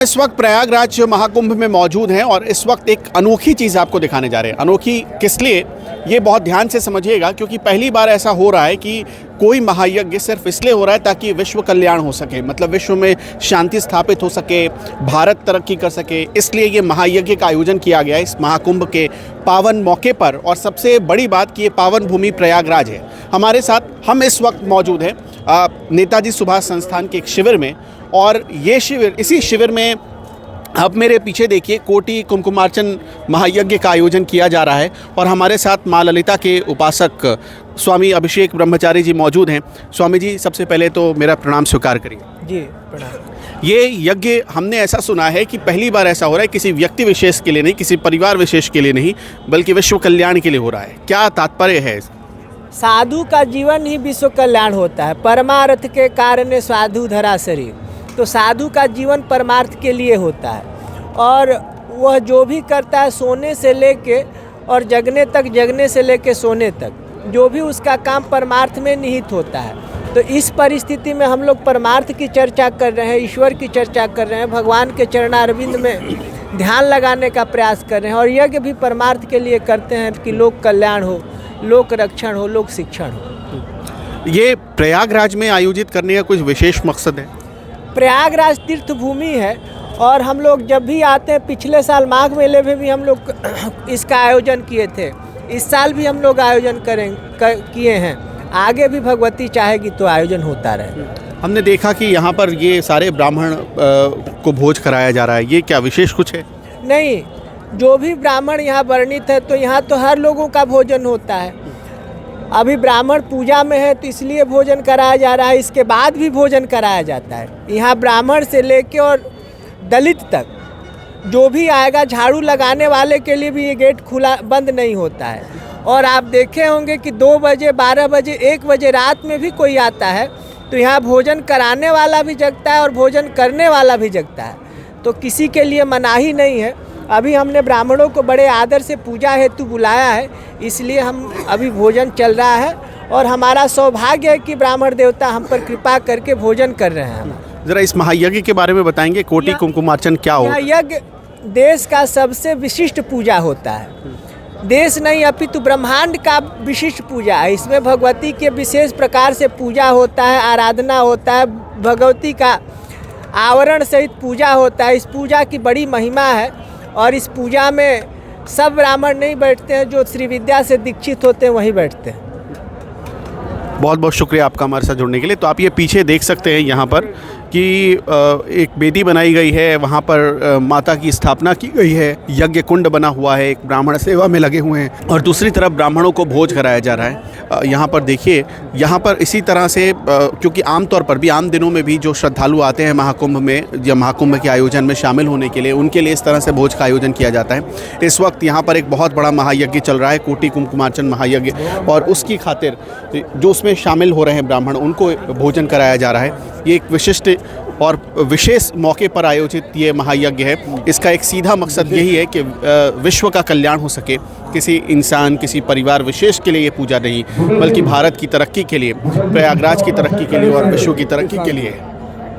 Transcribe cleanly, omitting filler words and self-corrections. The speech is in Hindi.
इस वक्त प्रयागराज महाकुंभ में मौजूद हैं और इस वक्त एक अनोखी चीज़ आपको दिखाने जा रहे हैं। अनोखी किस लिए, ये बहुत ध्यान से समझिएगा, क्योंकि पहली बार ऐसा हो रहा है कि कोई महायज्ञ सिर्फ इसलिए हो रहा है ताकि विश्व कल्याण हो सके, मतलब विश्व में शांति स्थापित हो सके, भारत तरक्की कर सके। इसलिए ये महायज्ञ का आयोजन किया गया है इस महाकुंभ के पावन मौके पर। और सबसे बड़ी बात कि ये पावन भूमि प्रयागराज है। हमारे साथ हम इस वक्त मौजूद हैं नेताजी सुभाष संस्थान के एक शिविर में, और ये शिविर, इसी शिविर में अब मेरे पीछे देखिए कोटि कुमकुमार्चन महायज्ञ का आयोजन किया जा रहा है। और हमारे साथ माँ ललिता के उपासक स्वामी अभिषेक ब्रह्मचारी जी मौजूद हैं। स्वामी जी, सबसे पहले तो मेरा प्रणाम स्वीकार करिए। जी प्रणाम। ये यज्ञ हमने ऐसा सुना है कि पहली बार ऐसा हो रहा है, किसी व्यक्ति विशेष के लिए नहीं, किसी परिवार विशेष के लिए नहीं, बल्कि विश्व कल्याण के लिए हो रहा है। क्या तात्पर्य है? साधु का जीवन ही विश्व कल्याण होता है। परमार्थ के कारण साधु धरा शरीर, तो साधु का जीवन परमार्थ के लिए होता है। और वह जो भी करता है, सोने से लेके और जगने तक, जगने से लेके सोने तक, जो भी उसका काम परमार्थ में निहित होता है। तो इस परिस्थिति में हम लोग परमार्थ की चर्चा कर रहे हैं, ईश्वर की चर्चा कर रहे हैं, भगवान के चरणारविंद में ध्यान लगाने का प्रयास कर रहे हैं। और यज्ञ भी परमार्थ के लिए करते हैं कि लोक कल्याण हो, लोक रक्षण हो, लोक शिक्षण हो। ये प्रयागराज में आयोजित करने का कुछ विशेष मकसद है? प्रयागराज तीर्थ भूमि है और हम लोग जब भी आते हैं, पिछले साल माघ मेले में भी हम लोग इसका आयोजन किए थे, इस साल भी हम लोग आयोजन किए हैं। आगे भी भगवती चाहेगी तो आयोजन होता रहे। हमने देखा कि यहाँ पर ये सारे ब्राह्मण को भोज कराया जा रहा है, ये क्या विशेष कुछ है? नहीं, जो भी ब्राह्मण यहाँ वर्णित है तो यहाँ तो हर लोगों का भोजन होता है। अभी ब्राह्मण पूजा में है तो इसलिए भोजन कराया जा रहा है, इसके बाद भी भोजन कराया जाता है। यहाँ ब्राह्मण से लेके और दलित तक जो भी आएगा, झाड़ू लगाने वाले के लिए भी ये गेट खुला बंद नहीं होता है। और आप देखे होंगे कि 2 बजे, 12 बजे, 1 बजे रात में भी कोई आता है तो यहाँ भोजन कराने वाला भी जगता है और भोजन करने वाला भी जगता है। तो किसी के लिए मनाही नहीं है। अभी हमने ब्राह्मणों को बड़े आदर से पूजा हेतु बुलाया है, इसलिए हम अभी भोजन चल रहा है। और हमारा सौभाग्य है कि ब्राह्मण देवता हम पर कृपा करके भोजन कर रहे हैं। जरा इस महायज्ञ के बारे में बताएंगे, कोटि कुमकुमार्चन क्या हो? यज्ञ देश का सबसे विशिष्ट पूजा होता है। देश नहीं अपितु ब्रह्मांड का विशिष्ट पूजा है। इसमें भगवती के विशेष प्रकार से पूजा होता है, आराधना होता है, भगवती का आवरण सहित पूजा होता है। इस पूजा की बड़ी महिमा है और इस पूजा में सब ब्राह्मण नहीं बैठते हैं, जो श्री विद्या से दीक्षित होते हैं वही बैठते हैं। बहुत बहुत शुक्रिया आपका हमारे साथ जुड़ने के लिए। तो आप ये पीछे देख सकते हैं यहाँ पर कि एक वेदी बनाई गई है, वहाँ पर माता की स्थापना की गई है, यज्ञ कुंड बना हुआ है, एक ब्राह्मण सेवा में लगे हुए हैं और दूसरी तरफ ब्राह्मणों को भोज कराया जा रहा है। यहाँ पर देखिए, यहाँ पर इसी तरह से क्योंकि आमतौर पर भी, आम दिनों में भी जो श्रद्धालु आते हैं महाकुंभ में या महाकुंभ के आयोजन में शामिल होने के लिए, उनके लिए इस तरह से भोज का आयोजन किया जाता है। इस वक्त यहाँ पर एक बहुत बड़ा महायज्ञ चल रहा है, कोटि कुमकुमार्चन महायज्ञ, और उसकी खातिर जो उसमें शामिल हो रहे हैं ब्राह्मण, उनको भोजन कराया जा रहा है। ये एक विशिष्ट और विशेष मौके पर आयोजित ये महायज्ञ है। इसका एक सीधा मकसद यही है कि विश्व का कल्याण हो सके। किसी इंसान, किसी परिवार विशेष के लिए ये पूजा नहीं, बल्कि भारत की तरक्की के लिए, प्रयागराज की तरक्की के लिए और विश्व की तरक्की के लिए है।